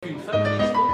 Une femme à l'expo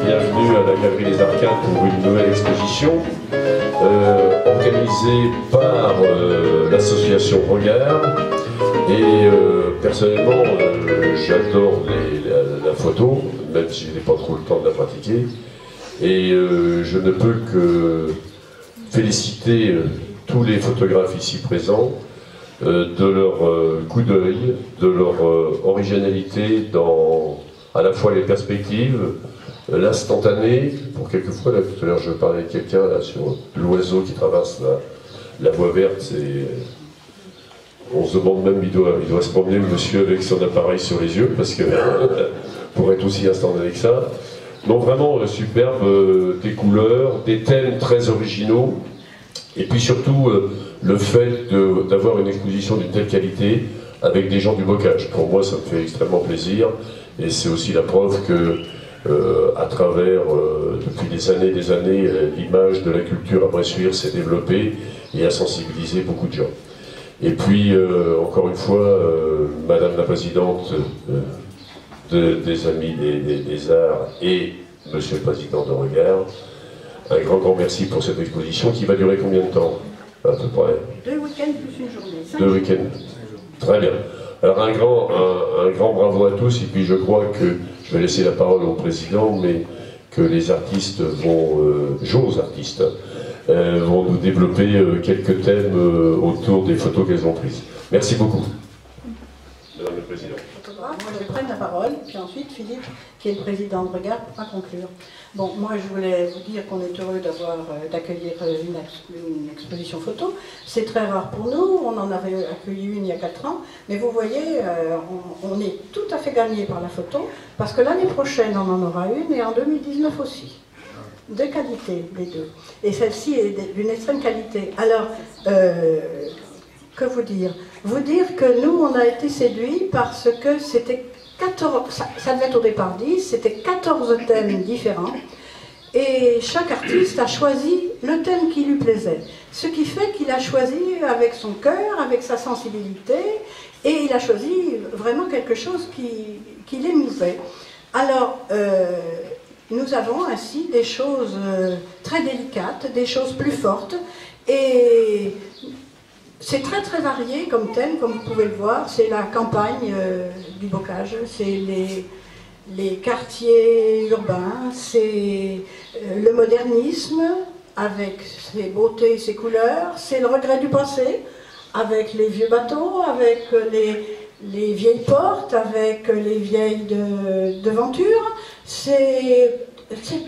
Bienvenue à la Galerie des Arcades pour une nouvelle exposition organisée par l'association Regard. Et personnellement, j'adore la photo, même si je n'ai pas trop le temps de la pratiquer. Et je ne peux que féliciter tous les photographes ici présents de leur coup d'œil, de leur originalité dans à la fois les perspectives, l'instantané. Pour quelquefois, là, tout à l'heure je parlais avec quelqu'un là sur l'oiseau qui traverse la voie verte, on se demande même, il doit se promener le monsieur avec son appareil sur les yeux, parce que pour être aussi instantané avec ça. Donc vraiment superbe, des couleurs, des thèmes très originaux, et puis surtout le fait d'avoir une exposition d'une telle qualité avec des gens du bocage. Pour moi, ça me fait extrêmement plaisir, et c'est aussi la preuve que à travers, depuis des années, l'image de la culture à Bressuire s'est développée et a sensibilisé beaucoup de gens. Et puis, encore une fois, Madame la Présidente des Amis des Arts et Monsieur le Président de Regard, un grand merci pour cette exposition qui va durer combien de temps, à peu près? 2 week-ends plus une journée. 2 week-ends. Très bien. Alors un grand bravo à tous, et puis je crois que je vais laisser la parole au président, mais que les artistes jeunes artistes, vont nous développer quelques thèmes autour des photos qu'elles ont prises. Merci beaucoup. Madame le Président. Je vais prendre la parole, puis ensuite Philippe, qui est le président de Regard, pourra conclure. Bon, moi je voulais vous dire qu'on est heureux d'accueillir une exposition photo. C'est très rare pour nous, on en avait accueilli une il y a 4 ans, mais vous voyez, on est tout à fait gagné par la photo, parce que l'année prochaine on en aura une, et en 2019 aussi. De qualité, les deux. Et celle-ci est d'une extrême qualité. Alors, que vous dire? Vous dire que nous, on a été séduits parce que c'était 14, ça devait être au départ 10, c'était 14 thèmes différents, et chaque artiste a choisi le thème qui lui plaisait. Ce qui fait qu'il a choisi avec son cœur, avec sa sensibilité, et il a choisi vraiment quelque chose qui l'émouvait. Alors, nous avons ainsi des choses très délicates, des choses plus fortes, et c'est très très varié comme thème, comme vous pouvez le voir. C'est la campagne du bocage, c'est les quartiers urbains, c'est le modernisme avec ses beautés et ses couleurs, c'est le regret du passé avec les vieux bateaux, avec les vieilles portes, avec les vieilles devantures, c'est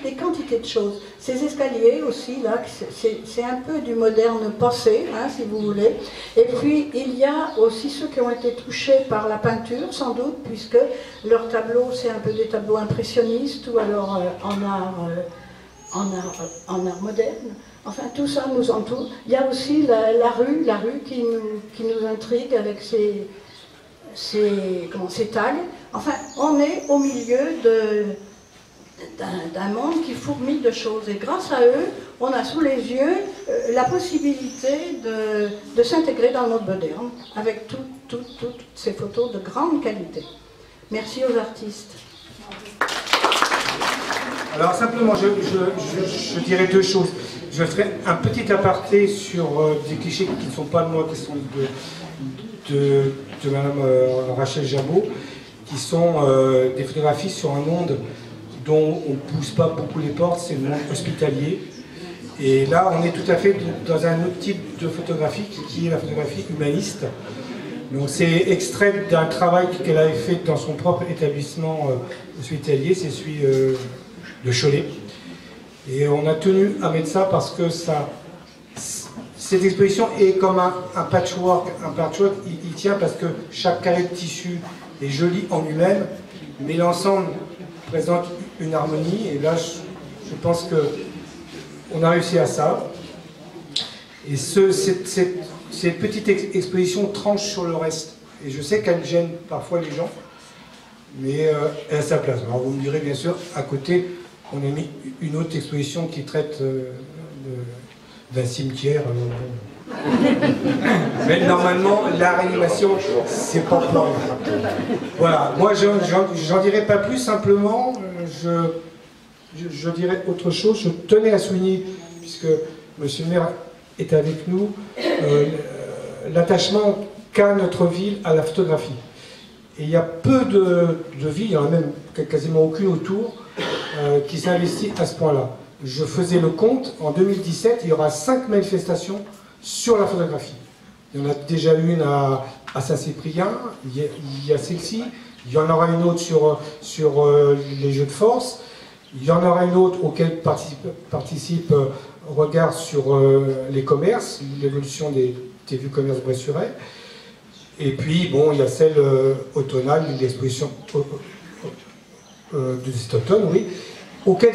des quantités de choses. Ces escaliers aussi, là, c'est un peu du moderne passé, hein, si vous voulez. Et puis, il y a aussi ceux qui ont été touchés par la peinture, sans doute, puisque leurs tableaux, c'est un peu des tableaux impressionnistes, ou alors en art moderne. Enfin, tout ça nous entoure. Il y a aussi la rue qui nous intrigue avec ses tags. Enfin, on est au milieu d'un monde qui fourmille de choses. Et grâce à eux, on a sous les yeux la possibilité de s'intégrer dans le monde moderne, avec toutes ces photos de grande qualité. Merci aux artistes. Alors simplement, je dirais 2 choses. Je ferai un petit aparté sur des clichés qui ne sont pas de moi, qui sont de Madame Rachel Jabot, qui sont des photographies sur un monde dont on ne pousse pas beaucoup les portes, c'est le monde hospitalier. Et là, on est tout à fait dans un autre type de photographie qui est la photographie humaniste. Donc c'est extrait d'un travail qu'elle avait fait dans son propre établissement hospitalier, c'est celui de Cholet. Et on a tenu à mettre ça parce que cette exposition est comme un patchwork. Un patchwork, il tient parce que chaque carré de tissu est joli en lui-même, mais l'ensemble présente une harmonie. Et là, je pense qu'on a réussi à ça. Et cette petite exposition tranche sur le reste. Et je sais qu'elle gêne parfois les gens, mais elle a sa place. Alors vous me direz, bien sûr, à côté, on a mis une autre exposition qui traite d'un cimetière. Mais normalement, la réanimation, c'est pas pour moi. Voilà, moi j'en dirais pas plus, simplement, je dirais autre chose. Je tenais à souligner, puisque monsieur le maire est avec nous, l'attachement qu'a notre ville à la photographie. Et il y a peu de villes, il n'y en a même quasiment aucune autour, qui s'investit à ce point-là. Je faisais le compte, en 2017, il y aura 5 manifestations sur la photographie. Il y en a déjà une à Saint-Cyprien, il y a celle-ci, il y en aura une autre sur les jeux de force, il y en aura une autre auquel participe Regard sur les commerces, l'évolution des vues commerce Bressuret. Et puis, bon, il y a celle automnale, l'exposition de cet automne, oui, auquel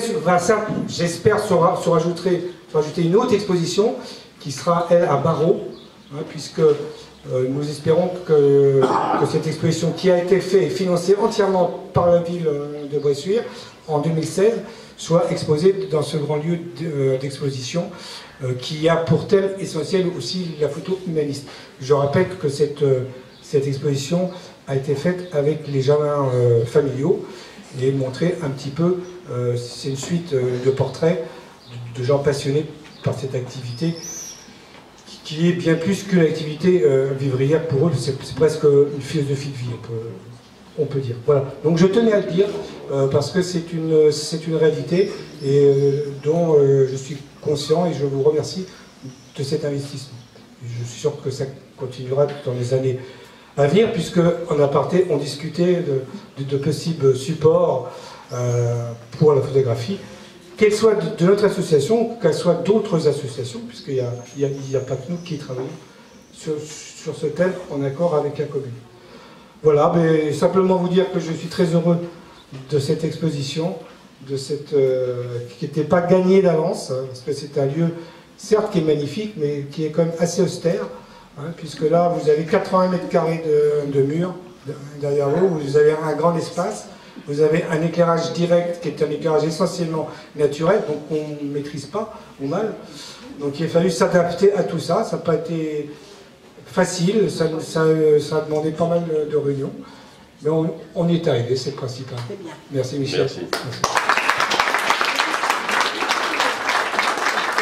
j'espère se rajouter une autre exposition qui sera, elle, à Barreau, hein, puisque nous espérons que cette exposition qui a été faite et financée entièrement par la ville de Bressuire en 2016 soit exposée dans ce grand lieu d'exposition qui a pour thème essentiel aussi la photo humaniste. Je rappelle que cette exposition a été faite avec les jardins familiaux et montrer un petit peu, c'est une suite de portraits de gens passionnés par cette activité qui est bien plus qu'une activité vivrière pour eux, c'est presque une philosophie de vie, on peut dire. Voilà. Donc je tenais à le dire parce que c'est une réalité et dont je suis conscient et je vous remercie de cet investissement. Je suis sûr que ça continuera dans les années à venir, puisque en aparté on discutait de possibles supports pour la photographie, qu'elle soit de notre association, qu'elle soit d'autres associations, puisqu'il n'y a pas que nous qui travaillons sur ce thème en accord avec la commune. Voilà, mais simplement vous dire que je suis très heureux de cette exposition, qui n'était pas gagnée d'avance, hein, parce que c'est un lieu, certes, qui est magnifique, mais qui est quand même assez austère, hein, puisque là, vous avez 80 mètres carrés de murs derrière vous, vous avez un grand espace, vous avez un éclairage direct, qui est un éclairage essentiellement naturel, donc on ne maîtrise pas, ou mal. Donc il a fallu s'adapter à tout ça, ça n'a pas été facile, ça a demandé pas mal de réunions, mais on y est arrivé, c'est le principal. Merci Michel. Merci.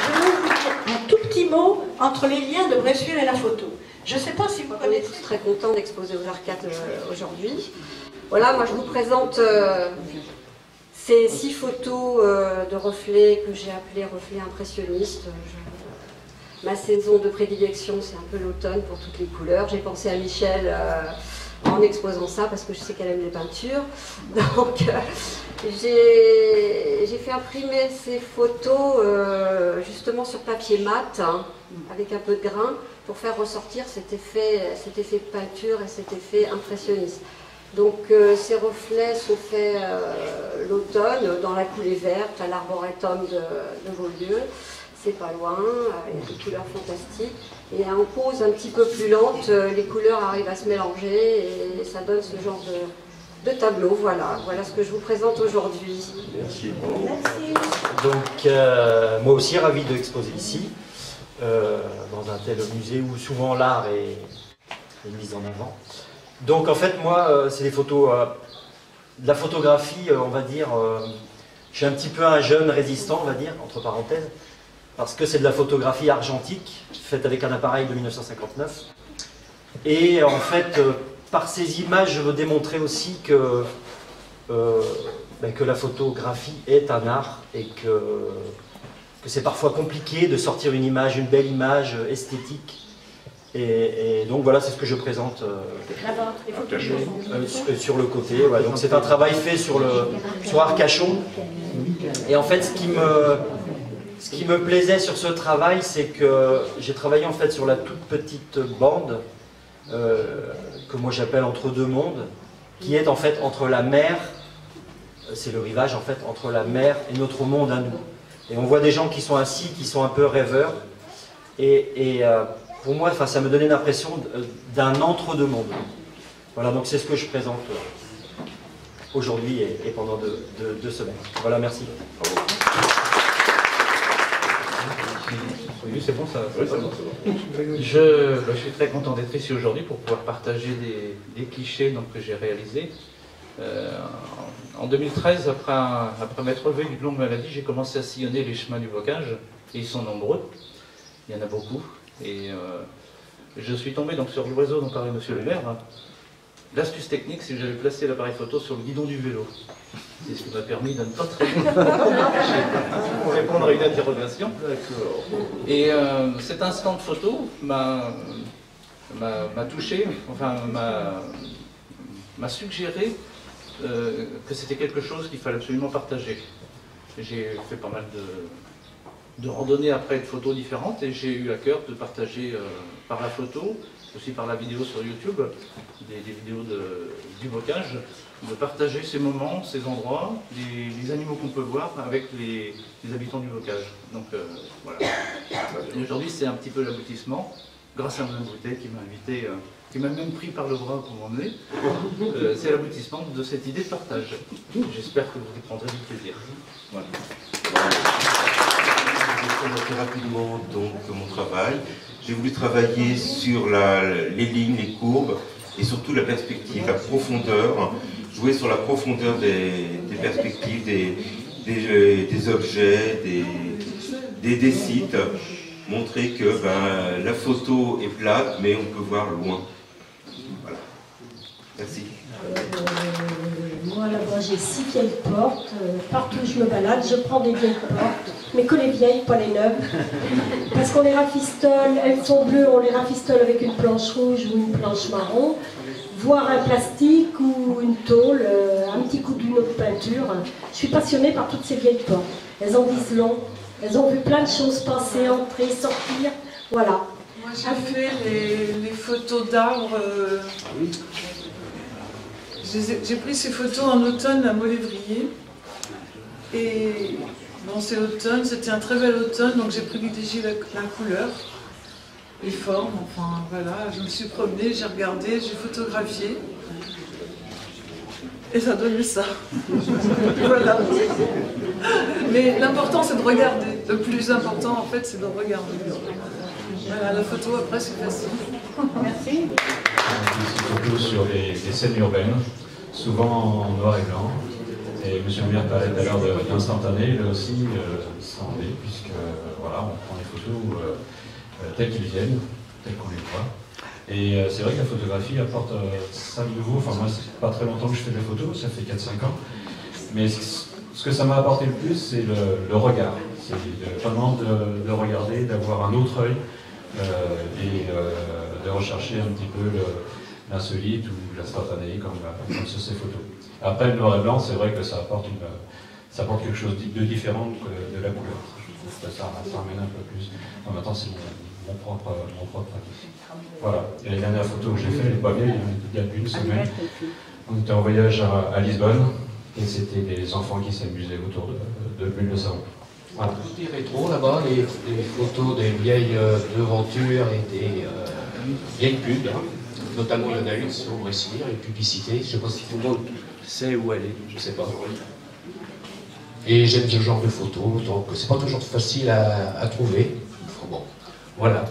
Je vais vous dire un tout petit mot entre les liens de Bressuire et la photo. Je ne sais pas si vous On est connaissez. tous très contents d'exposer aux Arcades aujourd'hui. Voilà, moi je vous présente ces 6 photos de reflets que j'ai appelées reflets impressionnistes. Ma saison de prédilection, c'est un peu l'automne pour toutes les couleurs. J'ai pensé à Michel en exposant ça parce que je sais qu'elle aime les peintures. Donc j'ai fait imprimer ces photos justement sur papier mat, hein, avec un peu de grain, pour faire ressortir cet effet de peinture et cet effet impressionniste. Donc ces reflets sont faits l'automne, dans la coulée verte, à l'arboretum de Beaulieu. C'est pas loin, il y a des couleurs fantastiques. Et en pose un petit peu plus lente, les couleurs arrivent à se mélanger et ça donne ce genre de tableau. Voilà ce que je vous présente aujourd'hui. Merci. Merci. Donc moi aussi ravi d'exposer ici, dans un tel musée où souvent l'art est mis en avant. Donc en fait moi c'est des photos, de la photographie on va dire, je suis un petit peu un jeune résistant on va dire, entre parenthèses, parce que c'est de la photographie argentique, faite avec un appareil de 1959. Et en fait, par ces images, je veux démontrer aussi que la photographie est un art et que c'est parfois compliqué de sortir une image, une belle image esthétique. Et donc voilà, c'est ce que je présente sur le côté. Ouais. Donc c'est un travail fait sur Arcachon. Et en fait, ce qui me plaisait sur ce travail, c'est que j'ai travaillé en fait sur la toute petite bande que moi j'appelle entre deux mondes, qui est en fait entre la mer, c'est le rivage en fait entre la mer et notre monde à nous. Et on voit des gens qui sont assis, qui sont un peu rêveurs. Et pour moi, ça me donnait l'impression d'un entre-deux-mondes. Voilà, donc c'est ce que je présente aujourd'hui et pendant deux semaines. Voilà, merci. Oui, c'est bon ça. Oui, c'est bon. Je suis très content d'être ici aujourd'hui pour pouvoir partager des clichés donc, que j'ai réalisés. En 2013, après m'être relevé d'une longue maladie, j'ai commencé à sillonner les chemins du bocage, et ils sont nombreux, il y en a beaucoup, et je suis tombé donc, sur l'oiseau dont parlait M. le maire. L'astuce technique, c'est que j'avais placé l'appareil photo sur le guidon du vélo. C'est ce qui m'a permis de ne pas traîner pour répondre à une interrogation. Et cet instant de photo m'a touché, enfin m'a suggéré que c'était quelque chose qu'il fallait absolument partager. J'ai fait pas mal de randonnées après de photos différentes et j'ai eu à cœur de partager par la photo, aussi par la vidéo sur YouTube, des vidéos du bocage, de partager ces moments, ces endroits, les animaux qu'on peut voir avec les habitants du bocage. Donc voilà. Et aujourd'hui c'est un petit peu l'aboutissement, grâce à Mme Boutet qui m'a invité, qui m'a même pris par le bras pour m'emmener. C'est l'aboutissement de cette idée de partage. J'espère que vous y prendrez du plaisir. Voilà. Je vais présenter rapidement donc mon travail. J'ai voulu travailler sur les lignes, les courbes et surtout la perspective, la profondeur, jouer sur la profondeur des perspectives, des objets, des sites, montrer que la photo est plate mais on peut voir loin. Voilà. Merci. Moi là-bas j'ai 6 vieilles portes, partout où je me balade, je prends des vieilles portes, mais que les vieilles, pas les neuves, parce qu'on les rafistole, elles sont bleues, on les rafistole avec une planche rouge ou une planche marron, voire un plastique ou une tôle, un petit coup d'une autre peinture. Je suis passionnée par toutes ces vieilles portes, elles en disent long, elles ont vu plein de choses passer, entrer, sortir, voilà. Moi j'ai fait les photos d'arbres. J'ai pris ces photos en automne à Molévrier. Et bon, c'est automne, c'était un très bel automne, donc j'ai privilégié la couleur, les formes, enfin voilà. Je me suis promenée, j'ai regardé, j'ai photographié. Et ça donnait ça. Voilà. Mais l'important c'est de regarder. Le plus important en fait c'est de regarder. Voilà, la photo après c'est facile. Merci. Surtout sur des scènes urbaines, souvent en noir et blanc. Et M. le maire parlait tout à l'heure d'instantané, là aussi, ça en est, puisque voilà, on prend les photos telles qu'ils viennent, telles qu'on les voit. Et c'est vrai que la photographie apporte ça de nouveau. Enfin, moi, c'est pas très longtemps que je fais des photos, ça fait 4-5 ans. Mais ce que ça m'a apporté le plus, c'est le regard. C'est vraiment de regarder, d'avoir un autre œil et de rechercher un petit peu l'insolite ou l'instantané comme sur ces photos. Après, le noir et blanc, c'est vrai que ça apporte quelque chose de différent de la couleur. Je trouve que ça ramène un peu plus. En même temps, c'est mon propre avis. Voilà. Et la dernière photo que j'ai faite, elle n'est pas vieille, il y a une semaine. On était en voyage à Lisbonne et c'était des enfants qui s'amusaient autour de bulles de savon. Voilà. Des rétro là-bas, des photos des vieilles devantures et des vieilles pubs. Notamment, il y en a une sur Bressuire, une publicité. Je ne sais pas si tout le monde sait où elle est, je ne sais pas. Et j'aime ce genre de photos, donc c'est pas toujours facile à trouver. Enfin, bon, voilà.